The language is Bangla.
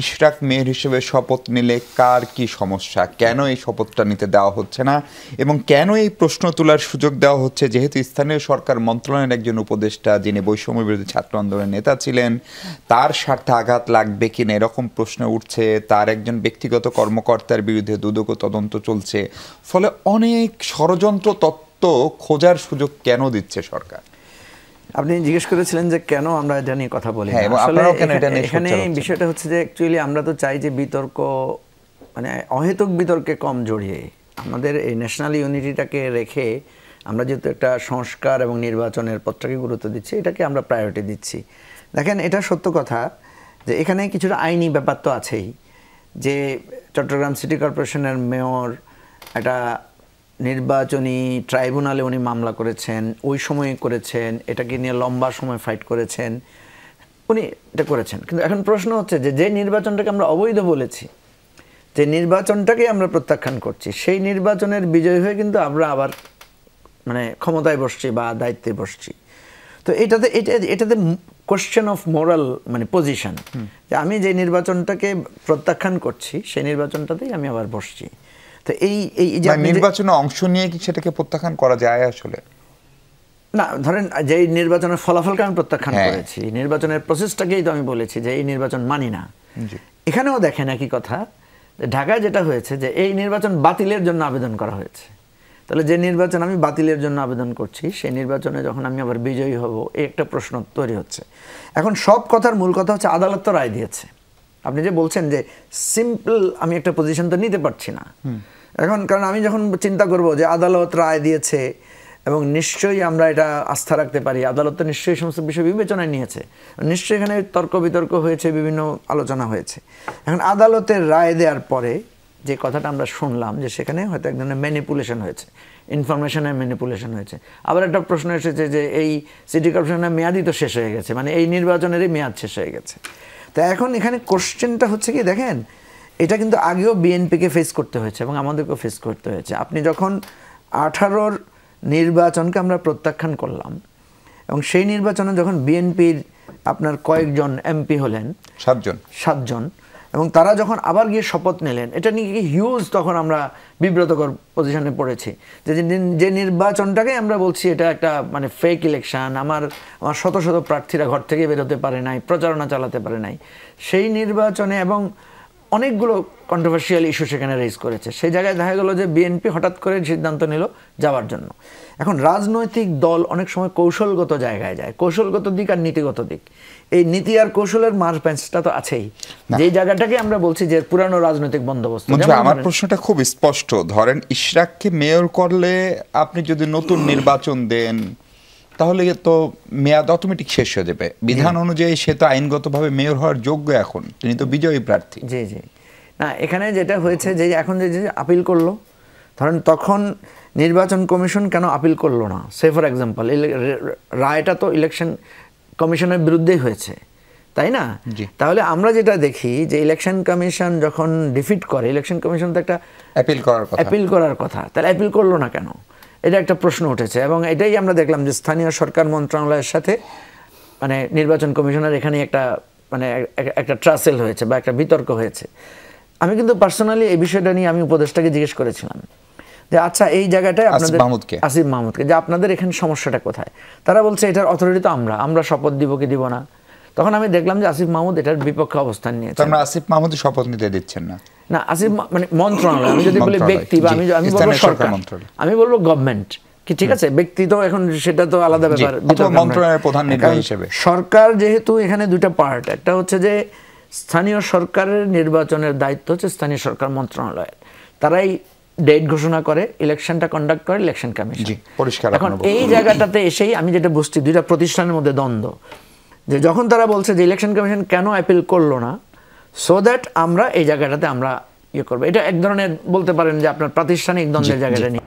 ইশরাক মেয়র হিসেবে শপথ নিলে কার কি সমস্যা, কেন এই শপথটা নিতে দেওয়া হচ্ছে না এবং কেন এই প্রশ্ন তোলার সুযোগ দেওয়া হচ্ছে, যেহেতু স্থানীয় সরকার মন্ত্রণালয়ের একজন উপদেষ্টা যিনি বৈষম্য বিরোধী ছাত্র আন্দোলনের নেতা ছিলেন, তার স্বার্থে আঘাত লাগবে কিনা এরকম প্রশ্ন উঠছে, তার একজন ব্যক্তিগত কর্মকর্তার বিরুদ্ধে দুদক তদন্ত চলছে, ফলে অনেক ষড়যন্ত্র তত্ত্ব খোঁজার সুযোগ কেন দিচ্ছে সরকার? আপনি জিজ্ঞেস করেছিলেন যে কেন আমরা এটা নিয়ে কথা বলি। এখানে বিষয়টা হচ্ছে যে অ্যাকচুয়ালি আমরা তো চাই যে বিতর্ক, মানে অহেতুক বিতর্কে কম জড়িয়ে আমাদের এই ন্যাশনাল ইউনিটিটাকে রেখে আমরা যেহেতু একটা সংস্কার এবং নির্বাচনের পথটাকে গুরুত্ব দিচ্ছি, এটাকে আমরা প্রায়োরিটি দিচ্ছি। দেখেন, এটা সত্য কথা যে এখানে কিছুটা আইনি ব্যাপার তো আছেই, যে চট্টগ্রাম সিটি কর্পোরেশনের মেয়র একটা নির্বাচনী ট্রাইব্যুনালে উনি মামলা করেছেন, ওই সময়ে করেছেন, এটাকে নিয়ে লম্বা সময় ফাইট করেছেন, উনি এটা করেছেন। কিন্তু এখন প্রশ্ন হচ্ছে যে যে নির্বাচনটাকে আমরা অবৈধ বলেছি, যে নির্বাচনটাকে আমরা প্রত্যাখ্যান করছি, সেই নির্বাচনের বিজয় হয়ে কিন্তু আমরা আবার মানে ক্ষমতায় বসছি বা দায়িত্বে বসছি। তো এটাতে কোশ্চেন অফ মোরাল মানে পজিশন, যে আমি যে নির্বাচনটাকে প্রত্যাখ্যান করছি সেই নির্বাচনটাতেই আমি আবার বসছি। তো এই যে নির্বাচনে অংশ নিয়ে কি সেটাকে প্রত্যাখ্যান করা যায় আসলে? না, ধরেন যে নির্বাচনের ফলাফলকে আমি প্রত্যাখ্যান করেছি, নির্বাচনের প্রসেসটাকেই তো আমি বলেছি যে এই নির্বাচন মানি না। এখানেও দেখেন একই কথা, ঢাকায় যেটা হয়েছে যে এই নির্বাচন বাতিলের জন্য আবেদন করা হয়েছে। তাহলে যে নির্বাচন আমি বাতিলের জন্য আবেদন করছি, সেই নির্বাচনে যখন আমি আবার বিজয়ী হব, এই একটা প্রশ্ন তৈরি হচ্ছে। এখন সব কথার মূল কথা হচ্ছে আদালত তো রায় দিয়েছে। আপনি যে বলছেন যে সিম্পল আমি একটা পজিশন তো নিতে পারছি না এখন, কারণ আমি যখন চিন্তা করব যে আদালত রায় দিয়েছে এবং নিশ্চয়ই আমরা এটা আস্থা রাখতে পারি, আদালত তো নিশ্চয়ই সমস্ত বিষয় বিবেচনায় নিয়েছে, নিশ্চয়ই এখানে তর্ক বিতর্ক হয়েছে, বিভিন্ন আলোচনা হয়েছে। এখন আদালতের রায় দেওয়ার পরে যে কথাটা আমরা শুনলাম যে সেখানে হয়তো এক ধরনের ম্যানিপুলেশন হয়েছে, ইনফরমেশনের ম্যানিপুলেশন হয়েছে। আবার একটা প্রশ্ন এসেছে যে এই সিটি কর্পোরেশনের মেয়াদই তো শেষ হয়ে গেছে, মানে এই নির্বাচনেরই মেয়াদ শেষ হয়ে গেছে। তো এখন এখানে কোশ্চেনটা হচ্ছে কি, দেখেন এটা কিন্তু আগেও বিএনপিকে ফেস করতে হয়েছে এবং আমাদেরকেও ফেস করতে হয়েছে। আপনি যখন 18-র নির্বাচনকে আমরা প্রত্যাখ্যান করলাম এবং সেই নির্বাচনে যখন বিএনপির আপনার কয়েকজন এমপি হলেন, 7 জন, এবং তারা যখন আবার গিয়ে শপথ নিলেন, এটা নিয়ে কি হিউজ তখন আমরা বিব্রতকর পজিশনে পড়েছি যে নির্বাচনটাকে আমরা বলছি এটা একটা মানে ফেক ইলেকশন, আমার শত শত প্রার্থীরা ঘর থেকে বেরোতে পারে নাই, প্রচারণা চালাতে পারে নাই সেই নির্বাচনে, এবং অনেকগুলো কন্ট্রোভার্সিয়াল ইস্যু সেখানে রেজ করেছে। সেই জায়গায় দেখা গেল যে বিএনপি হঠাৎ করে সিদ্ধান্ত নিল যাওয়ার জন্য। এখন রাজনৈতিক দল অনেক সময় কৌশলগত জায়গায় যায়, কৌশলগত দিক আর নীতিগত দিক। এই নীতি আর কৌশলের মাঝ প্যাঁচটা তো আছেই, যেই জায়গাটাকে আমরা বলছি যে পুরানো রাজনৈতিক বন্দোবস্ত। আমার প্রশ্নটা খুব স্পষ্ট, ধরেন ইশরাককে মেয়র করলে আপনি যদি নতুন নির্বাচন দেন তাহলে তো মেয়াদ অটোমেটিক শেষ হয়ে যাবে, বিধান অনুযায়ী সে তো আইনগতভাবে মেয়র হওয়ার যোগ্য, এখন তিনি তো বিজয়ী প্রার্থী। জি জি, না এখানে যেটা হয়েছে যে এখন যে আপিল করলো, ধরেন তখন নির্বাচন কমিশন কেন আপিল করলো না? সে ফর এক্সাম্পল রায়টা তো ইলেকশন কমিশনের বিরুদ্ধেই হয়েছে, তাই না? তাহলে আমরা যেটা দেখি যে ইলেকশন কমিশন যখন ডিফিট করে, ইলেকশন কমিশন তো একটা অ্যাপিল করার কথা, তাহলে অ্যাপিল করলো না কেন? এটা একটা প্রশ্ন উঠেছে এবং এটাই আমরা দেখলাম যে স্থানীয় সরকার মন্ত্রণালয়ের সাথে মানে নির্বাচন কমিশনের এখানে একটা মানে একটা ট্রাসেল হয়েছে বা একটা বিতর্ক হয়েছে। আমি কিন্তু পার্সোনালি এই বিষয়টা নিয়ে আমি উপদেষ্টাকে জিজ্ঞেস করেছিলাম যে আচ্ছা এই জায়গাটায় আপনাদের আসিফ মাহমুদকে যে আপনাদের এখানে সমস্যাটা কোথায়? তারা বলছে এটার অথরিটি তো আমরা শপথ দিব কি দিব না। তখন আমি দেখলাম যে আসিফ মাহমুদ এটার বিপক্ষে অবস্থান নিয়েছে। আমরা আসিফ মাহমুদ শপথ নিতে দিচ্ছেন না? না, আসিফ মানে মন্ত্রণালয়, আমি যদি বলি ব্যক্তি বা আমি বলবো সরকার, আমি বলবো গভর্নমেন্ট কি, ঠিক আছে? ব্যক্তি তো এখন সেটা তো আলাদা ব্যাপার, মন্ত্রণালয়ের প্রধান নির্বাহী হিসেবে সরকার যেহেতু এখানে দুইটা পার্ট, একটা হচ্ছে যে স্থানীয় সরকারের নির্বাচনের দায়িত্ব হচ্ছে স্থানীয় সরকার মন্ত্রণালয়ের, তারাই ডেট ঘোষণা করে, ইলেকশনটা কন্ডাক্ট করে ইলেকশন কমিশন। এখন এই জায়গাটাতে এসেই আমি যেটা বুঝছি দুইটা প্রতিষ্ঠানের মধ্যে দ্বন্দ্ব, যে যখন তারা বলছে যে ইলেকশন কমিশন কেন অ্যাপিল করলো না, সো দ্যাট আমরা এই জায়গাটাতে আমরা ইয়ে করবো, এটা এক ধরনের বলতে পারেন যে আপনার প্রাতিষ্ঠানিক দ্বন্দ্বের জায়গাটা নিয়ে